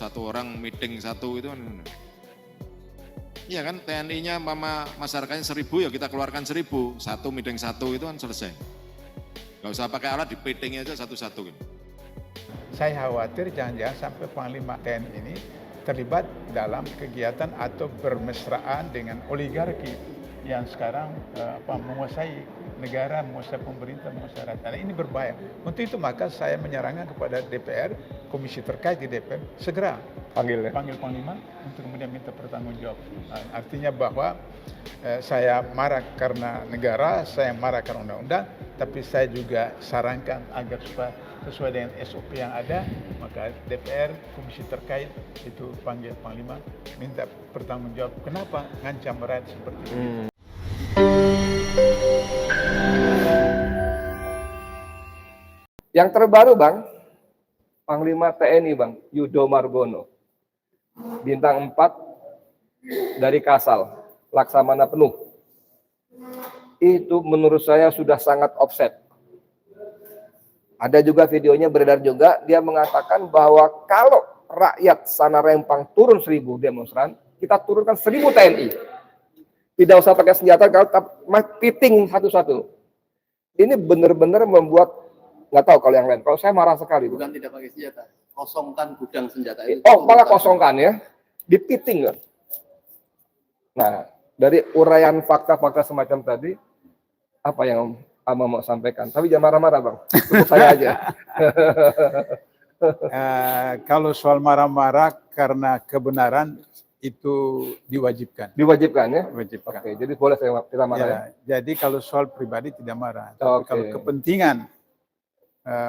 satu orang meeting satu itu kan. Iya kan TNI-nya mama masyarakatnya 1.000 ya kita keluarkan 1.000, satu meeting satu itu kan selesai. Gak usah pakai alat, di meeting aja satu-satu gitu. Saya khawatir jangan-jangan sampai Panglima TNI ini terlibat dalam kegiatan atau bermesraan dengan oligarki yang sekarang menguasai negara, menguasai pemerintah, menguasai rakyat. Ini berbahaya. Untuk itu maka saya menyarankan kepada DPR, komisi terkait di DPR, segera panggil Panglima untuk kemudian minta pertanggungjawab. Artinya bahwa saya marah karena negara, saya marah karena undang-undang, tapi saya juga sarankan agar supaya sesuai dengan SOP yang ada, maka DPR, komisi terkait itu panggil Panglima, minta pertanggungjawab. Kenapa ngancam rakyat seperti ini? Yang terbaru Bang, Panglima TNI Bang, Yudo Margono. Bintang 4 dari Kasal, Laksamana penuh. Itu menurut saya sudah sangat offset. Ada juga videonya beredar juga, dia mengatakan bahwa kalau rakyat Sana Rempang turun 1.000 demonstran, kita turunkan 1.000 TNI. Tidak usah pakai senjata, kalau piting satu-satu. Ini benar-benar membuat, nggak tahu kalau yang lain. Kalau saya marah sekali. Bukan tidak pakai senjata, kosongkan gudang senjata itu. Oh, malah kosongkan ya, dipiting kan. Nah, dari uraian fakta-fakta semacam tadi, apa yang Ama mau sampaikan? Tapi jangan marah-marah Bang, cukup saya aja. Kalau soal marah-marah karena kebenaran itu diwajibkan. Diwajibkan ya? Diwajibkan. Oke, jadi boleh kita marah ya? Jadi kalau soal pribadi tidak marah. Tapi kalau kepentingan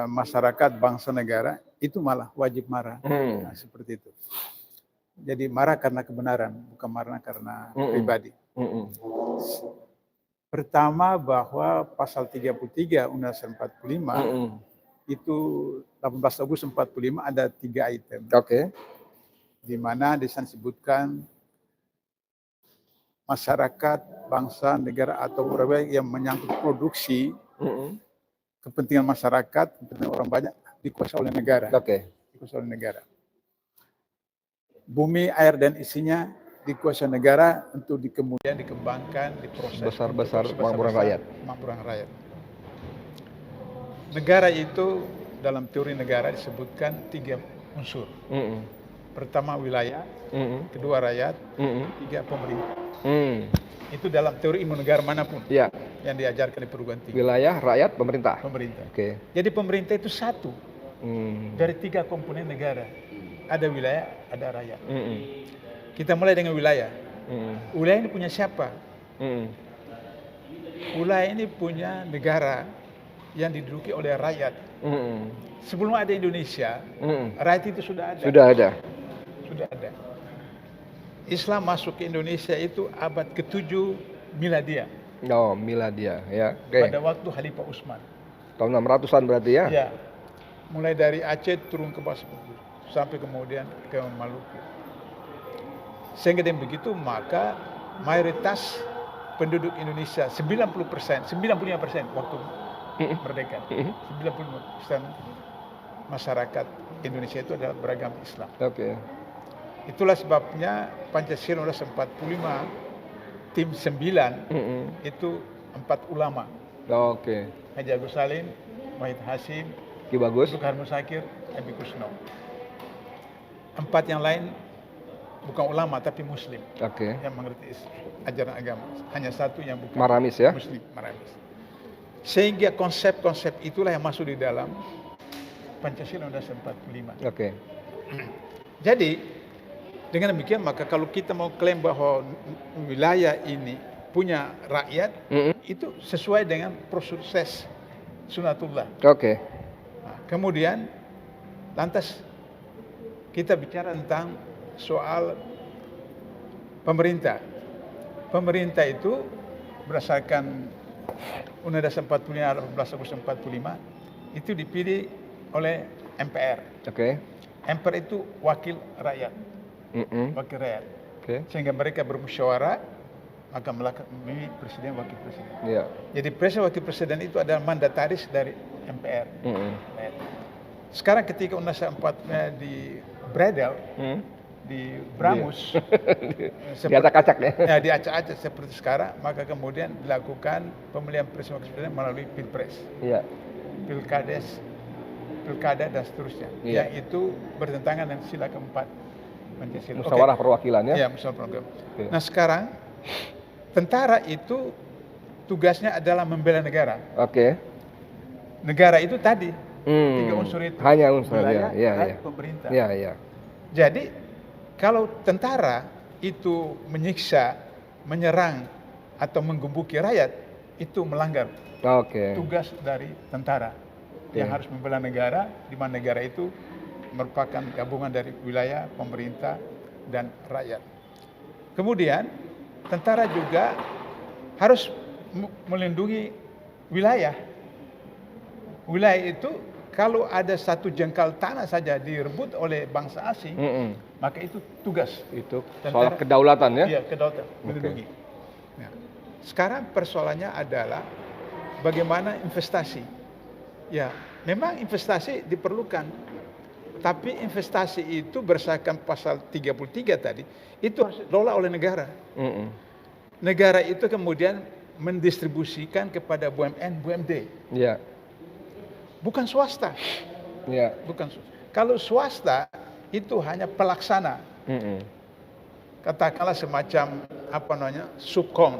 masyarakat, bangsa, negara, itu malah wajib marah. Nah, seperti itu. Jadi marah karena kebenaran, bukan marah karena pribadi. Pertama bahwa pasal 33 Undang-Undang 45 itu 18 Agustus 45 ada 3 item. Oke. Di mana disebutkan masyarakat, bangsa, negara atau berbagai yang menyangkut produksi kepentingan masyarakat, kepentingan orang banyak dikuasai oleh negara. Oke. Dikuasai oleh negara. Bumi, air dan isinya dikuasai negara untuk kemudian dikembangkan, diproses besar-besar makmuran rakyat. Makmuran rakyat. Negara itu dalam teori negara disebutkan 3 unsur. Pertama wilayah, kedua rakyat, tiga pemerintah. Itu dalam teori ilmu negara manapun yang diajarkan di perguruan tinggi. Wilayah, rakyat, pemerintah. Pemerintah. Oke. Jadi pemerintah itu satu dari 3 komponen negara. Ada wilayah, ada rakyat. Kita mulai dengan wilayah. Wilayah ini punya siapa? Wilayah ini punya negara yang diduduki oleh rakyat. Sebelum ada Indonesia, rakyat itu sudah ada. Sudah ada. Sudah ada. Islam masuk ke Indonesia itu abad ke-7 Miladiah. Oh, Miladiah ya. Okay. Pada waktu Khalifah Utsman. Tahun 600-an berarti ya? Ya. Mulai dari Aceh turun ke bawah sampai kemudian ke Maluku. Sehingga dengan begitu maka mayoritas penduduk Indonesia 90%, 95% waktu merdeka. 95% masyarakat Indonesia itu adalah beragama Islam. Oke. Itulah sebabnya Pancasila 45 tim 9 itu 4 ulama. Oke. Haji Agus Salim, Wahid Hasim, Ki Bagus, Soekarno Sakir, Abi Kusno. 4 yang lain bukan ulama tapi muslim. Oke. Yang mengerti ajaran agama. Hanya satu yang bukan Maramis ya? Muslim, Maramis. Sehingga konsep-konsep itulah yang masuk di dalam Pancasila Undang-Undang 45. Oke. Jadi dengan demikian maka kalau kita mau klaim bahwa wilayah ini punya rakyat, itu sesuai dengan proses sunatullah. Oke. Nah, kemudian lantas kita bicara tentang soal pemerintah. Pemerintah itu berdasarkan Undang-Undang 45 18 Agustus 45 itu dipilih oleh MPR. Oke. MPR itu wakil rakyat. Wakil rakyat. Sehingga mereka bermusyawarah maka memilih presiden wakil presiden. Iya. Jadi presiden wakil presiden itu adalah mandataris dari MPR. Sekarang ketika Undang-Undang 45 bredel di Bramus, Di acak-acak ya. ya diacak-acak seperti sekarang, maka kemudian dilakukan pemilihan presiden melalui pilpres, Iya. pilkada dan seterusnya, Iya. yang itu bertentangan dengan sila keempat Pancasila. Musyawarah perwakilan ya. Ya, musyawarah program. Oke. Nah sekarang tentara itu tugasnya adalah membela negara. Oke. Negara itu tadi tiga unsur itu. Hanya unsur Wilayah, ya, rakyat, ya. pemerintah. Iya, iya. Jadi kalau tentara itu menyiksa, menyerang atau menggebuki rakyat, itu melanggar Oke. tugas dari tentara yang harus membela negara, di mana negara itu merupakan gabungan dari wilayah, pemerintah, dan rakyat. Kemudian tentara juga harus melindungi wilayah. Wilayah itu kalau ada satu jengkal tanah saja direbut oleh bangsa asing, maka itu tugas. Itu Tentara. soal kedaulatan ya. Iya, kedaulatan, melindungi. Nah, sekarang persoalannya adalah bagaimana investasi. Ya, memang investasi diperlukan. Tapi investasi itu berdasarkan pasal 33 tadi, itu harus dikelola oleh negara. Negara itu kemudian mendistribusikan kepada BUMN, BUMD. Iya. Bukan swasta. Iya. Bukan. Kalau swasta itu hanya pelaksana. Katakanlah semacam subkon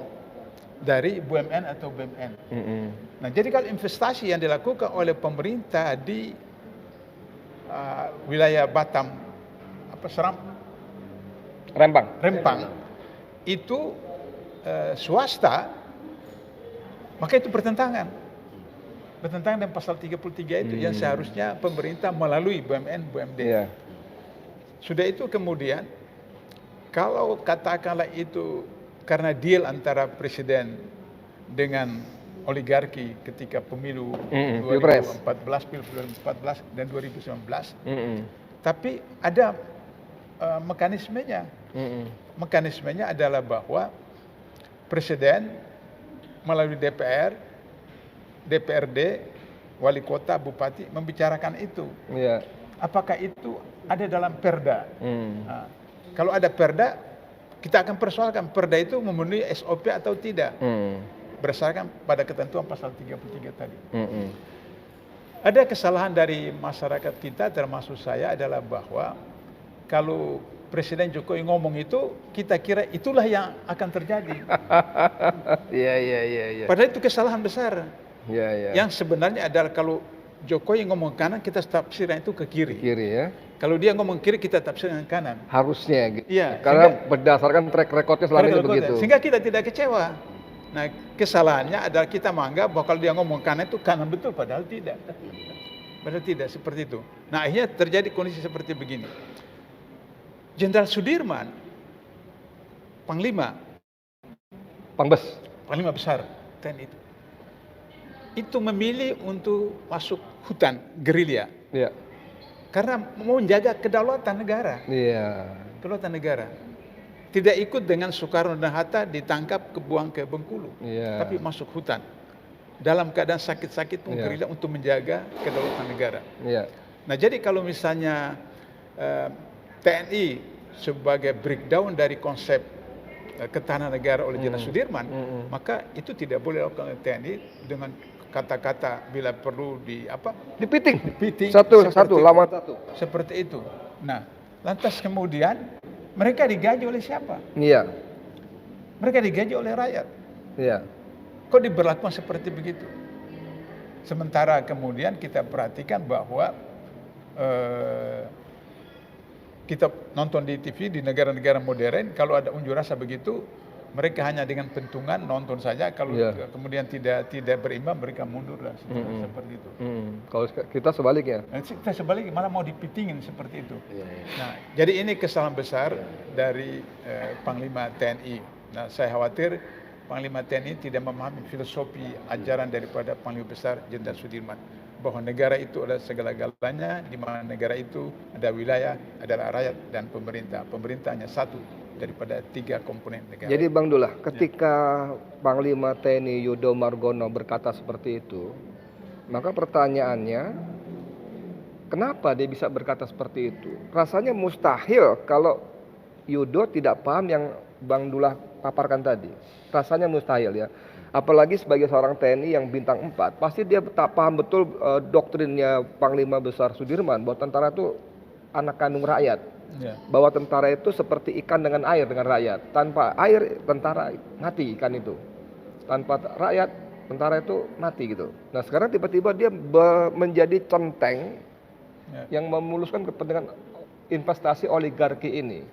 dari BUMN atau BUMN. Nah, jadi kalau investasi yang dilakukan oleh pemerintah di wilayah Batam, Rempang, itu swasta, maka itu bertentangan dengan pasal 33 itu yang seharusnya pemerintah melalui BUMN, BUMD. Iya. Sudah itu kemudian kalau katakanlah itu karena deal antara presiden dengan oligarki ketika pemilu 2014 dan 2019, tapi ada mekanismenya. Mekanismenya adalah bahwa presiden melalui DPR, DPRD, wali kota, bupati membicarakan itu. Iya. Apakah itu ada dalam perda? Nah, kalau ada perda, kita akan persoalkan perda itu memenuhi SOP atau tidak. Berdasarkan pada ketentuan pasal 33 tadi. Ada kesalahan dari masyarakat kita, termasuk saya, adalah bahwa kalau Presiden Jokowi ngomong itu, kita kira itulah yang akan terjadi. Iya. Padahal itu kesalahan besar. Iya. Yang sebenarnya adalah kalau Jokowi ngomong kanan, kita tafsirkan itu ke kiri. Kiri ya. Kalau dia ngomong kiri, kita tafsirkan kanan. Harusnya gitu. Iya, Karena berdasarkan track recordnya selama ini begitu. Sehingga kita tidak kecewa. Nah, kesalahannya adalah kita menganggap bahwa kalau dia ngomong kanan itu kanan betul, padahal tidak. Padahal tidak seperti itu. Nah, akhirnya terjadi kondisi seperti begini. Jenderal Sudirman, Panglima besar TNI itu memilih untuk masuk hutan gerilya. Iya. Karena mau menjaga kedaulatan negara. Iya. Kedaulatan negara. Tidak ikut dengan Soekarno dan Hatta ditangkap, kebuang ke Bengkulu. Iya. Tapi masuk hutan. Dalam keadaan sakit-sakit pun gerilya untuk menjaga kedaulatan negara. Iya. Nah, jadi kalau misalnya TNI sebagai breakdown dari konsep ketahanan negara oleh Jenderal Sudirman, maka itu tidak boleh dilakukan oleh TNI dengan kata-kata bila perlu Dipiting. Satu, lawan satu. seperti itu. Nah, lantas kemudian mereka digaji oleh siapa? Iya. Mereka digaji oleh rakyat. Iya. Kok diberlakukan seperti begitu? Sementara kemudian kita perhatikan bahwa kita nonton di TV di negara-negara modern, kalau ada unjuk rasa begitu, mereka hanya dengan pentungan nonton saja. Kalau kemudian tidak berimbang, mereka mundur dan seperti itu. Kalau kita sebaliknya. Kita sebaliknya malah mau dipitingin seperti itu. Nah, jadi ini kesalahan besar dari Panglima TNI. Nah, saya khawatir Panglima TNI tidak memahami filosofi ajaran daripada Panglima Besar Jenderal Sudirman, bahwa negara itu adalah segala-galanya, di mana negara itu ada wilayah, adalah rakyat dan pemerintah. Pemerintah hanya satu daripada tiga komponen negara. Jadi Bang Dullah, ketika Panglima TNI Yudo Margono berkata seperti itu, maka pertanyaannya, Kenapa dia bisa berkata seperti itu? Rasanya mustahil kalau Yudo tidak paham yang Bang Dullah paparkan tadi. Rasanya mustahil ya. Apalagi sebagai seorang TNI yang bintang 4, pasti dia tak paham betul doktrinnya Panglima Besar Sudirman bahwa tentara itu anak kandung rakyat. Ya. Bahwa tentara itu seperti ikan dengan air dengan rakyat. Tanpa air tentara mati ikan itu. Tanpa rakyat tentara itu mati gitu. Nah sekarang tiba-tiba dia menjadi centeng yang memuluskan kepentingan investasi oligarki ini.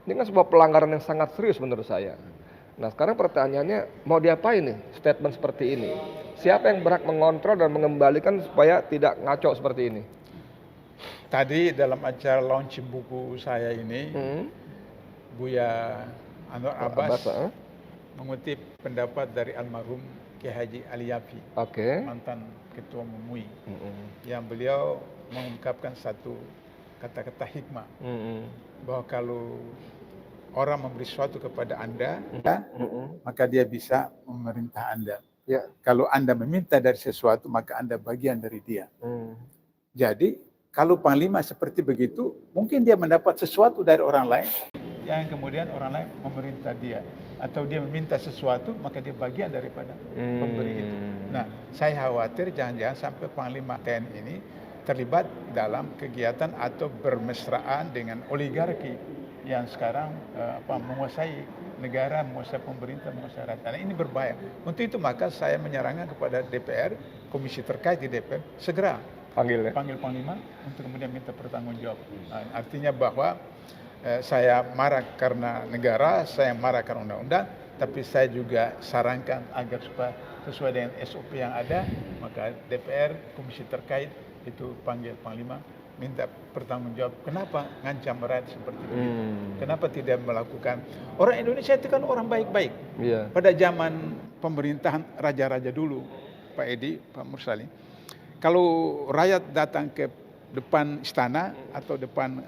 Ini kan sebuah pelanggaran yang sangat serius menurut saya. Nah sekarang pertanyaannya mau diapain nih statement seperti ini? Siapa yang berhak mengontrol dan mengembalikan supaya tidak ngaco seperti ini? Tadi dalam acara launching buku saya ini, Buya Anwar Abbas mengutip pendapat dari almarhum Kiai Haji Ali Yafi, mantan ketua MUI, yang beliau mengungkapkan satu kata-kata hikmah, bahwa kalau orang memberi sesuatu kepada Anda, maka dia bisa memerintah Anda. Ya. Kalau Anda meminta dari sesuatu, maka Anda bagian dari dia. Jadi, kalau Panglima seperti begitu, mungkin dia mendapat sesuatu dari orang lain, yang kemudian orang lain memerintah dia. Atau dia meminta sesuatu, maka dia bagian daripada pemberi itu. Nah, saya khawatir jangan-jangan sampai Panglima TNI ini terlibat dalam kegiatan atau bermesraan dengan oligarki yang sekarang menguasai negara, menguasai pemerintah, menguasai rakyat. Nah, ini berbahaya. Untuk itu maka saya menyarankan kepada DPR, komisi terkait di DPR, segera panggil Panglima untuk kemudian minta pertanggungjawab. Nah, artinya bahwa saya marah karena negara, saya marah karena undang-undang, tapi saya juga sarankan agar supaya sesuai dengan SOP yang ada, maka DPR, komisi terkait itu panggil Panglima, minta pertanggungjawab. Kenapa ngancam rakyat seperti itu? Kenapa tidak melakukan? Orang Indonesia itu kan orang baik-baik. Yeah. Pada zaman pemerintahan raja-raja dulu, Pak Edi, Pak Mursali, kalau rakyat datang ke depan istana atau depan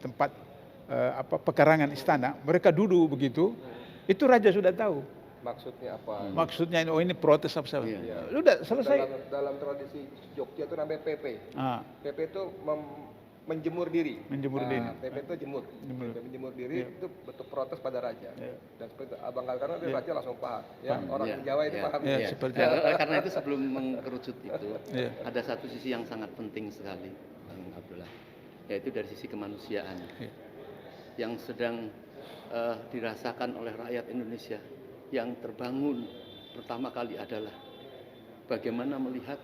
tempat pekarangan istana, mereka duduk begitu, itu raja sudah tahu. Maksudnya apa? Maksudnya ini protes apa-apa. Iya. Udah selesai. Dalam tradisi Jogja itu namanya PP. PP itu menjemur diri. Menjemur diri. PP itu jemur. Menjemur diri itu bentuk protes pada raja. Dan seperti Abang karena raja langsung paham. Ya, orang Jawa itu paham. Seperti karena itu sebelum mengerucut itu, ada satu sisi yang sangat penting sekali, Bang Abdullah, yaitu dari sisi kemanusiaan yang sedang dirasakan oleh rakyat Indonesia. Yang terbangun pertama kali adalah bagaimana melihat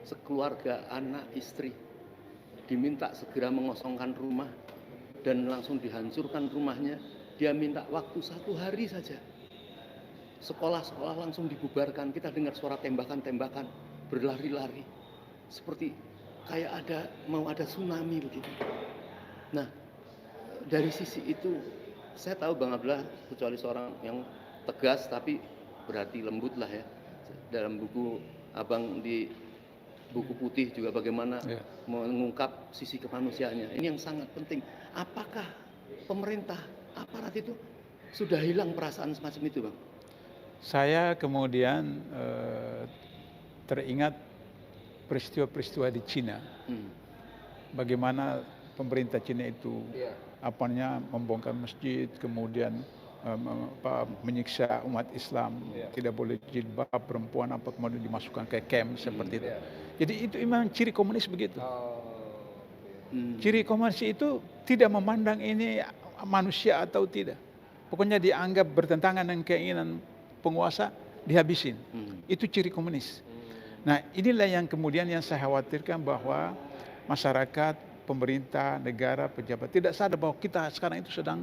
sekeluarga, anak, istri diminta segera mengosongkan rumah dan langsung dihancurkan rumahnya. Dia minta waktu 1 hari saja. Sekolah-sekolah langsung dibubarkan. Kita dengar suara tembakan-tembakan, berlari-lari. Seperti kayak mau ada tsunami begitu. Nah, dari sisi itu saya tahu Bang Abdullah kecuali seorang yang tegas tapi berarti lembut lah ya. Dalam buku Abang di buku putih juga bagaimana mengungkap sisi kemanusiaannya. Ini yang sangat penting. Apakah pemerintah, aparat itu sudah hilang perasaan semacam itu, Bang? Saya kemudian teringat peristiwa-peristiwa di Cina. Bagaimana pemerintah Cina itu membongkar masjid, kemudian menyiksa umat Islam, tidak boleh jilbab perempuan kemudian dimasukkan ke camp seperti itu. Jadi itu memang ciri komunis begitu. Ciri komunis itu tidak memandang ini manusia atau tidak. Pokoknya dianggap bertentangan dengan keinginan penguasa, dihabisin. Itu ciri komunis. Nah, inilah yang kemudian yang saya khawatirkan bahwa masyarakat, pemerintah, negara, pejabat tidak sadar bahwa kita sekarang itu sedang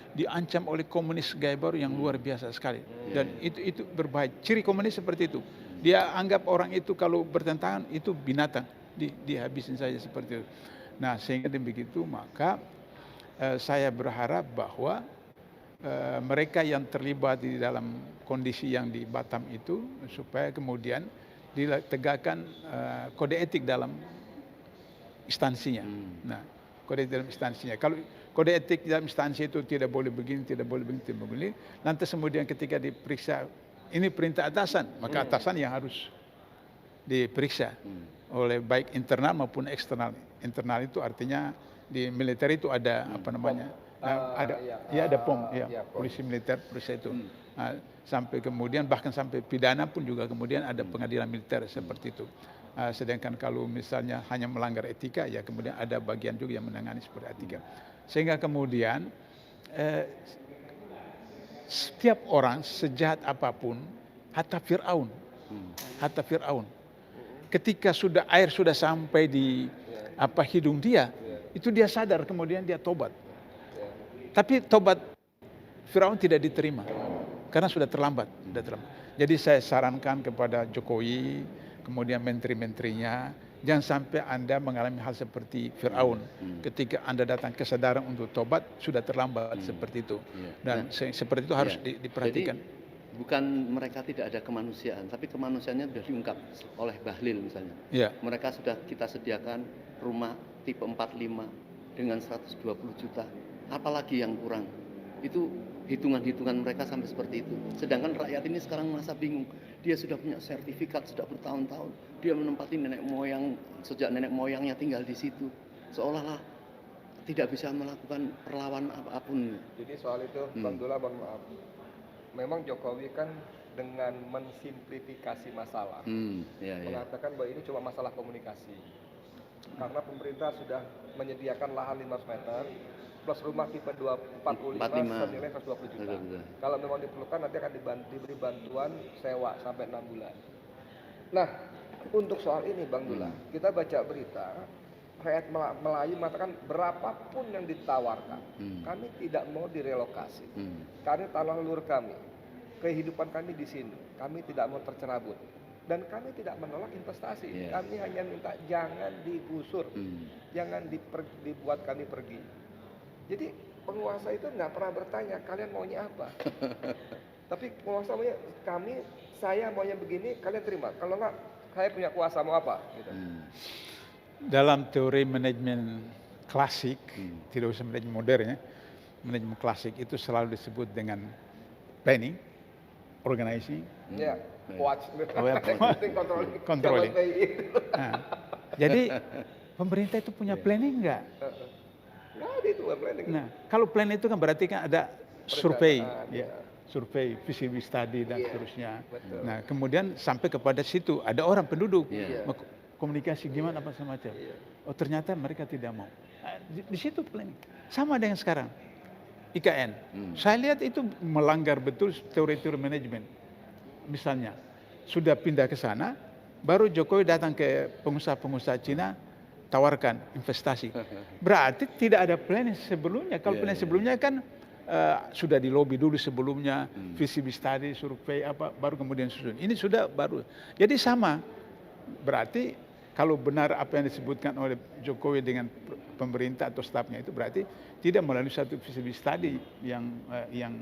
diancam oleh komunis gaya baru yang luar biasa sekali. Dan itu berbahaya. Ciri komunis seperti itu. Dia anggap orang itu kalau bertentangan itu binatang, dihabisin saja seperti itu. Nah, sehingga begitu maka saya berharap bahwa mereka yang terlibat di dalam kondisi yang di Batam itu supaya kemudian ditegakkan kode etik dalam instansinya. Nah, kode etik dalam instansinya. Kalau kode etik dalam instansi itu tidak boleh begini, tidak boleh begini, tidak boleh. Lantas kemudian ketika diperiksa ini perintah atasan, maka atasan yang harus diperiksa oleh baik internal maupun eksternal. Internal itu artinya di militer itu ada apa namanya? Ada POM, ya, polisi militer periksa itu. Sampai kemudian bahkan sampai pidana pun juga kemudian ada pengadilan militer seperti itu. Sedangkan kalau misalnya hanya melanggar etika, ya kemudian ada bagian juga yang menangani seperti etika. Sehingga kemudian setiap orang sejahat apapun, hatta Fir'aun, ketika air sudah sampai di hidung dia, itu dia sadar kemudian dia tobat. Tapi tobat Firaun tidak diterima karena sudah terlambat. Jadi saya sarankan kepada Jokowi, kemudian menteri-menterinya, jangan sampai Anda mengalami hal seperti Firaun. Ketika Anda datang kesadaran untuk tobat, sudah terlambat seperti itu. Dan seperti itu harus diperhatikan. Jadi, bukan mereka tidak ada kemanusiaan, tapi kemanusiaannya sudah diungkap oleh Bahlil misalnya. Mereka sudah kita sediakan rumah tipe 45 dengan 120 juta. Apalagi yang kurang? Itu hitungan-hitungan mereka sampai seperti itu. Sedangkan rakyat ini sekarang merasa bingung. Dia sudah punya sertifikat sudah bertahun-tahun. Dia menempati nenek moyang, sejak nenek moyangnya tinggal di situ. Seolah-olah tidak bisa melakukan perlawanan apapun. Jadi soal itu, Bang Dula, mohon maaf. Memang Jokowi kan dengan mensimplifikasi masalah, mengatakan bahwa ini cuma masalah komunikasi. Karena pemerintah sudah menyediakan lahan 500 meter, plus rumah tipe 45 senilai 120 juta. Kalau memang diperlukan nanti akan diberi bantuan sewa sampai 6 bulan. Nah, untuk soal ini Bang Dula, kita baca berita, rakyat Melayu mengatakan berapapun yang ditawarkan, kami tidak mau direlokasi. Karena tanah leluhur kami, kehidupan kami di sini, kami tidak mau tercerabut. Dan kami tidak menolak investasi, kami hanya minta jangan digusur, jangan dibuat kami pergi. Jadi penguasa itu nggak pernah bertanya kalian maunya apa. Tapi penguasa maunya saya maunya begini, kalian terima. Kalau nggak, saya punya kuasa mau apa. Gitu. Dalam teori manajemen klasik, tidak usah manajemen modern ya, manajemen klasik itu selalu disebut dengan planning, organizing, controlling. Nah, jadi pemerintah itu punya planning nggak? Nah, kalau plan itu kan berarti kan ada survei, survei, feasibility study dan seterusnya. Nah, kemudian sampai kepada situ ada orang penduduk komunikasi gimana apa semacam. Oh ternyata mereka tidak mau. Nah, di situ planning. Sama dengan sekarang IKN. Saya lihat itu melanggar betul teori-teori manajemen. Misalnya sudah pindah ke sana, baru Jokowi datang ke pengusaha-pengusaha Cina, tawarkan investasi. Berarti tidak ada planning sebelumnya. Kalau planning sebelumnya kan sudah di lobby dulu sebelumnya, feasibility study, survei apa, baru kemudian susun. Ini sudah baru. Jadi sama. Berarti kalau benar apa yang disebutkan oleh Jokowi dengan pemerintah atau stafnya itu berarti tidak melalui satu feasibility study yang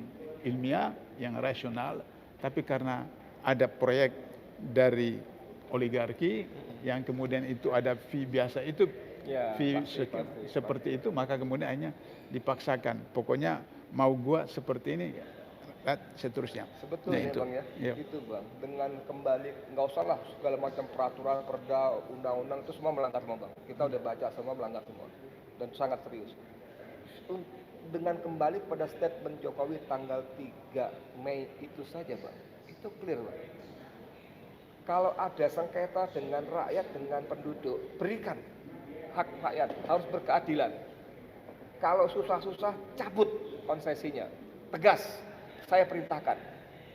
ilmiah, yang rasional, tapi karena ada proyek dari oligarki yang kemudian itu ada fee biasa itu fee seperti itu, maka kemudian hanya dipaksakan. Pokoknya mau gua seperti ini, seterusnya. Sebetulnya itu. Bang itu Bang, dengan kembali nggak usah lah segala macam peraturan, perda, undang-undang itu semua melanggar semua Bang. Kita udah baca semua melanggar semua dan sangat serius. Dengan kembali pada statement Jokowi tanggal 3 Mei itu saja Bang, itu clear Bang. Kalau ada sengketa dengan rakyat, dengan penduduk, berikan hak rakyat, harus berkeadilan. Kalau susah-susah, cabut konsesinya. Tegas, saya perintahkan.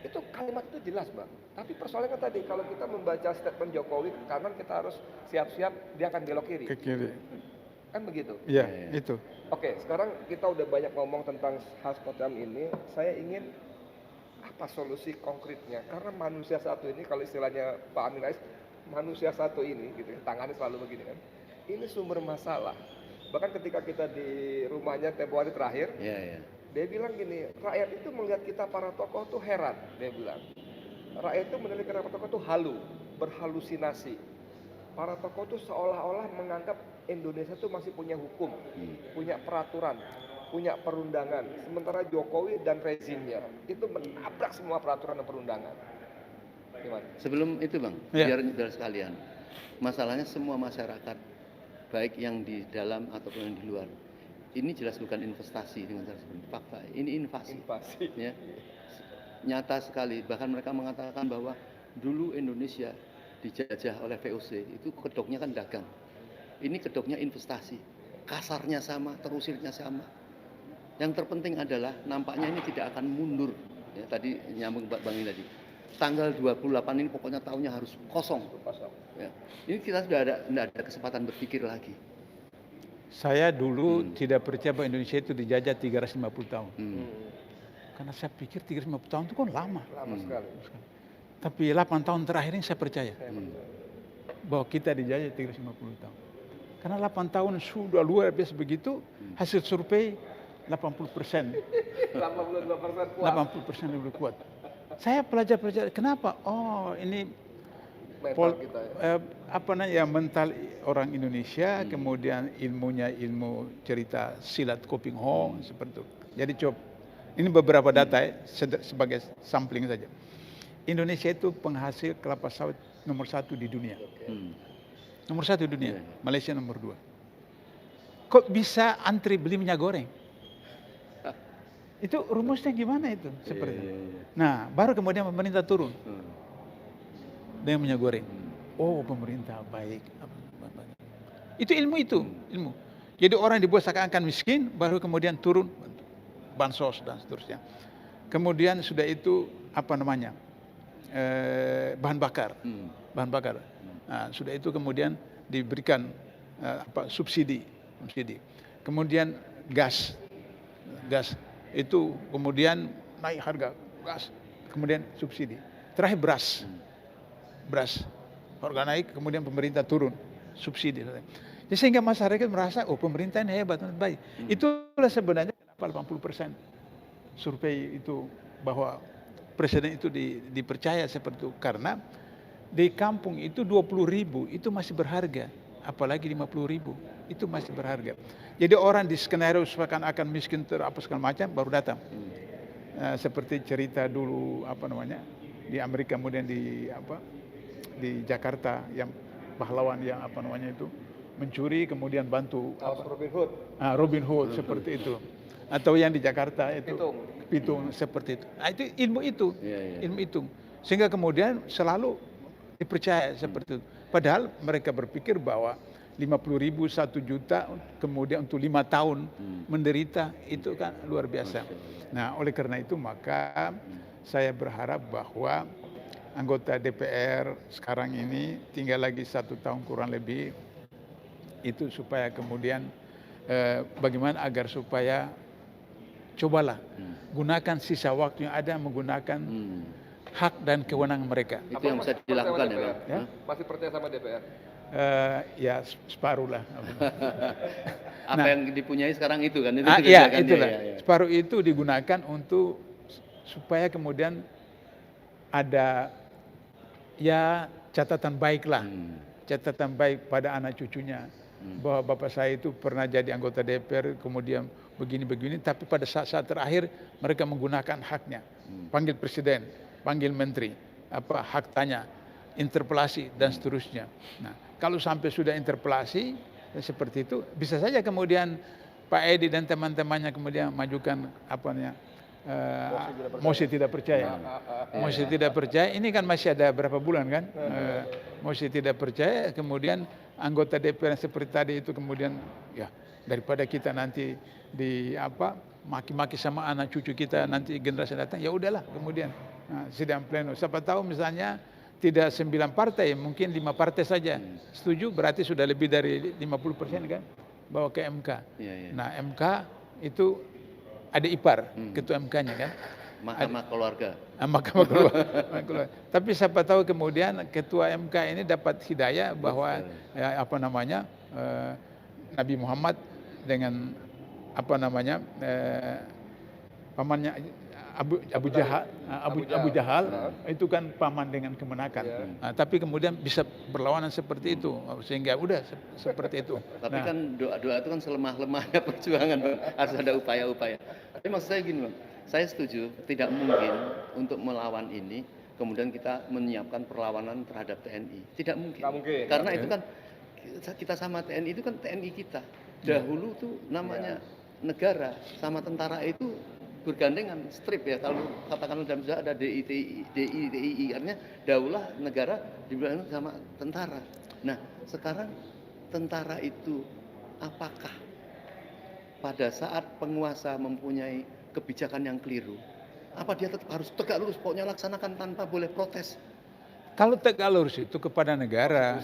Itu kalimat itu jelas Bang. Tapi persoalannya tadi, kalau kita membaca statement Jokowi ke kanan, kita harus siap-siap dia akan belok kiri. Ke kiri. Kan begitu? Iya, itu. Oke, sekarang kita udah banyak ngomong tentang hal semacam ini. Saya ingin apa solusi konkretnya? Karena manusia satu ini, kalau istilahnya Pak Amin Rais, manusia satu ini, gitu, tangannya selalu begini kan. Ini sumber masalah. Bahkan ketika kita di rumahnya tempo hari terakhir, dia bilang gini, rakyat itu melihat kita para tokoh tuh heran, dia bilang. Rakyat itu menilai para tokoh tuh halu, berhalusinasi. Para tokoh tuh seolah-olah menganggap Indonesia tuh masih punya hukum, punya peraturan, punya perundangan. Sementara Jokowi dan rezimnya itu menabrak semua peraturan dan perundangan. Sebelum itu Bang, Ya. biar sekalian. Masalahnya semua masyarakat, baik yang di dalam ataupun yang di luar, ini jelas bukan investasi dengan cara seperti fakta. Ini invasi. Ya. Nyata sekali. Bahkan mereka mengatakan bahwa dulu Indonesia dijajah oleh VOC, itu kedoknya kan dagang. Ini kedoknya investasi. Kasarnya sama, terusirnya sama. Yang terpenting adalah nampaknya ini tidak akan mundur. Ya, tadi nyambung Bang ini tadi. Tanggal 28 ini pokoknya tahunnya harus kosong. Ya. Ini kita sudah tidak ada kesempatan berpikir lagi. Saya dulu tidak percaya bahwa Indonesia itu dijajah 350 tahun. Karena saya pikir 350 tahun itu kan lama. Lama sekali. Tapi 8 tahun terakhir ini saya percaya bahwa kita dijajah 350 tahun. Karena 8 tahun sudah luar biasa begitu, hasil survei 80%. 82% kuat. 80% lebih kuat. Saya pelajari kenapa? Oh, ini Mental kita ya. mental orang Indonesia, kemudian ilmunya ilmu cerita silat Koping Ho seperti itu. Jadi coba ini beberapa data ya, sebagai sampling saja. Indonesia itu penghasil kelapa sawit nomor 1 di dunia. Nomor 1 di dunia. Malaysia nomor 2. Kok bisa antri beli minyak goreng? Itu rumusnya gimana itu? Seperti itu. Nah, baru kemudian pemerintah turun dengan minyak goreng. Oh, pemerintah baik. Itu ilmu ilmu. Jadi orang dibuat seakan-akan miskin, baru kemudian turun bansos dan seterusnya. Kemudian sudah itu bahan bakar. Nah, sudah itu kemudian diberikan subsidi. Kemudian gas itu kemudian naik harga gas, kemudian subsidi. Terakhir beras harga naik, kemudian pemerintah turun subsidi. Jadi sehingga masyarakat merasa pemerintah ini hebat, baik. Itulah sebenarnya kenapa 80% survei itu bahwa presiden itu dipercaya seperti itu, karena di kampung itu 20.000 itu masih berharga, apalagi 50.000 itu masih berharga. Jadi orang di skenario akan miskin segala macam baru datang. Seperti cerita dulu di Amerika, kemudian di Jakarta yang pahlawan yang itu mencuri kemudian bantu Robin Hood seperti itu, atau yang di Jakarta itu Pitung seperti itu. Nah, itu ilmu itu sehingga kemudian selalu dipercaya seperti itu. Padahal mereka berpikir bahwa 50.000 1 juta kemudian untuk 5 tahun menderita itu kan luar biasa. Nah, oleh karena itu maka saya berharap bahwa anggota DPR sekarang ini tinggal lagi 1 tahun kurang lebih itu supaya kemudian bagaimana agar supaya cobalah gunakan sisa waktu yang ada menggunakan hak dan kewenangan mereka. Itu yang bisa dilakukan ya Bang? Ya? Masih percaya sama DPR? Ya separuh lah. Apa yang dipunyai sekarang itu kan? Itulah. Separuh itu digunakan untuk supaya kemudian ada catatan baik lah, catatan baik pada anak cucunya, bahwa bapak saya itu pernah jadi anggota DPR, kemudian begini-begini, tapi pada saat-saat terakhir mereka menggunakan haknya, panggil presiden, panggil menteri, hak tanya, interpelasi dan seterusnya. Nah, kalau sampai sudah interpelasi seperti itu, bisa saja kemudian Pak Edi dan teman-temannya kemudian majukan mosi tidak percaya. Mosi tidak percaya, ini kan masih ada berapa bulan kan? Mosi tidak percaya, kemudian anggota DPR seperti tadi itu kemudian ya daripada kita nanti maki-maki sama anak cucu kita nanti generasi datang, ya udahlah kemudian sidang pleno. Siapa tahu misalnya tidak 9 partai, mungkin 5 partai saja setuju, berarti sudah lebih dari 50% kan bawa ke MK. Nah, MK itu ada ipar ketua MK-nya kan. Mahkamah Keluarga. Mahkamah Keluarga. Tapi siapa tahu kemudian ketua MK ini dapat hidayah bahwa Nabi Muhammad dengan pamannya Abu Jahal itu kan paman dengan kemenakan. Nah, tapi kemudian bisa berlawanan seperti itu sehingga udah seperti itu. Tapi kan doa itu kan selemah-lemahnya perjuangan, Bang. Harus ada upaya-upaya. Tapi maksud saya gini, Bang. Saya setuju tidak mungkin untuk melawan ini kemudian kita menyiapkan perlawanan terhadap TNI. Tidak mungkin. Nggak mungkin. Karena itu kan kita sama TNI itu kan TNI kita. Dahulu tuh namanya negara sama tentara itu bergandengan strip ya, kalau katakanlah dalam sejarah ada DII artinya daulah negara dibilang sama tentara. Nah sekarang tentara itu apakah pada saat penguasa mempunyai kebijakan yang keliru, apa dia tetap harus tegak lurus pokoknya laksanakan tanpa boleh protes? Kalau tegak lurus itu kepada negara,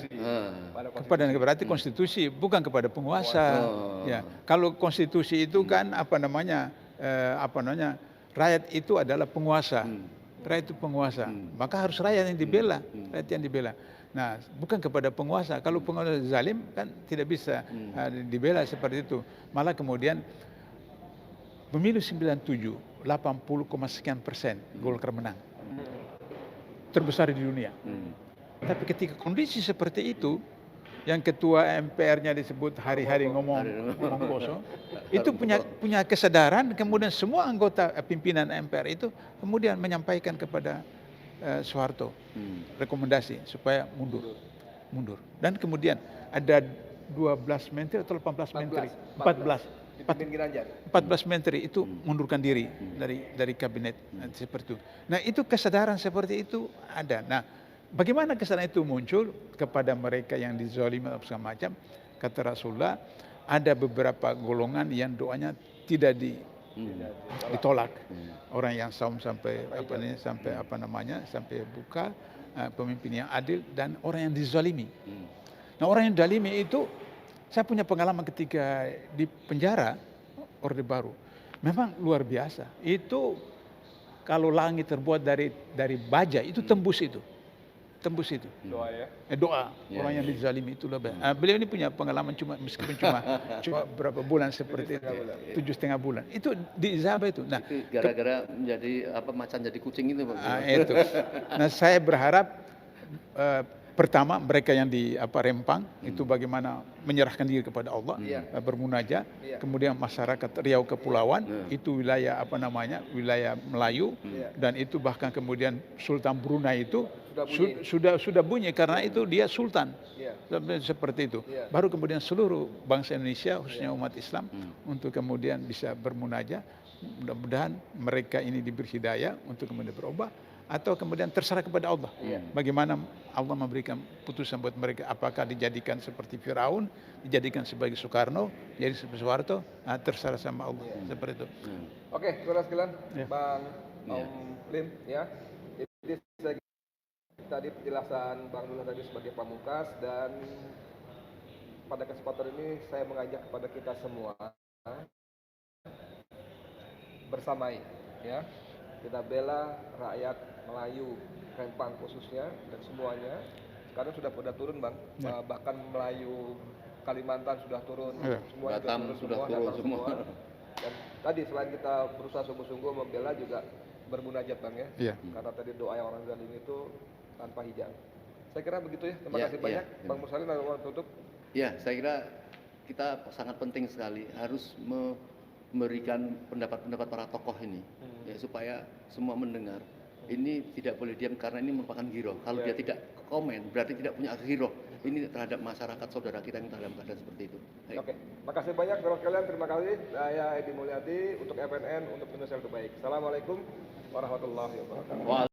kepada negara berarti Hmm. konstitusi, bukan kepada penguasa. Ya, kalau konstitusi itu kan apa namanya, rakyat itu adalah penguasa, rakyat itu penguasa, maka harus rakyat yang dibela, rakyat yang dibela. Nah, bukan kepada penguasa. Kalau penguasa zalim kan tidak bisa dibela seperti itu. Malah kemudian pemilu 97, 80,sekian% Golkar menang. Terbesar di dunia. Tapi ketika kondisi seperti itu, yang ketua MPR-nya disebut hari-hari ngomong kosong, itu punya kesadaran, kemudian semua anggota pimpinan MPR itu kemudian menyampaikan kepada Soeharto rekomendasi supaya mundur. Dan kemudian ada 12 menteri atau 18 menteri, 14 menteri itu mundurkan diri dari kabinet seperti itu. Nah itu kesadaran seperti itu ada. Nah bagaimana kesadaran itu muncul kepada mereka yang dizalimi atau segala macam? Kata Rasulullah, ada beberapa golongan yang doanya tidak ditolak. Orang yang saum sampai sampai buka, pemimpin yang adil dan orang yang dizalimi. Nah orang yang dizalimi itu, saya punya pengalaman ketika di penjara Orde Baru. Memang luar biasa. Itu kalau langit terbuat dari baja itu tembus itu. Doa ya. Doa orang yang dizalimi itu lebih. Beliau ini punya pengalaman meskipun cuma berapa bulan seperti itu, 7,5 bulan. Itu di Zabah itu. Nah, itu gara-gara menjadi macan jadi kucing itu, Pak. Itu. Nah, saya berharap pertama mereka yang di Rempang itu bagaimana menyerahkan diri kepada Allah, bermunajat. Kemudian masyarakat Riau Kepulauan itu wilayah wilayah Melayu, dan itu bahkan kemudian Sultan Brunei itu sudah bunyi karena itu dia sultan. Seperti itu. Baru kemudian seluruh bangsa Indonesia khususnya umat Islam untuk kemudian bisa bermunajat. Mudah-mudahan mereka ini diberi hidayah untuk kemudian berubah, atau kemudian terserah kepada Allah. Bagaimana Allah memberikan putusan buat mereka, apakah dijadikan seperti Firaun, dijadikan sebagai Soekarno, jadi seperti Soeharto, terserah sama Allah. Seperti itu. Oke, saudara sekalian, Bang Lim ya. Jadi tadi penjelasan Bang Dullah tadi sebagai pamungkas, dan pada kesempatan ini saya mengajak kepada kita semua bersamai ya. Kita bela rakyat Melayu, Rempang khususnya, dan semuanya. Sekarang sudah pada turun, Bang. Bahkan Melayu Kalimantan sudah turun, semua Batam sudah turun semua. Dan tadi selain kita berusaha sungguh-sungguh membela, juga bermunajat, Bang ya. Karena tadi doa yang orang zalim itu tanpa hijab. Saya kira begitu ya. Terima kasih banyak, Bang Mursalin. Ada orang tutup? Ya, saya kira kita sangat penting sekali harus memberikan pendapat-pendapat para tokoh ini, ya, supaya semua mendengar. Ini tidak boleh diam karena ini merupakan giroh. Kalau dia tidak komen, berarti tidak punya giroh. Ini terhadap masyarakat saudara kita yang dalam keadaan seperti itu. Oke, makasih banyak saudara sekalian. Terima kasih. Saya Edi Mulyadi untuk FNN, untuk Indonesia yang terbaik. Assalamualaikum warahmatullahi wabarakatuh.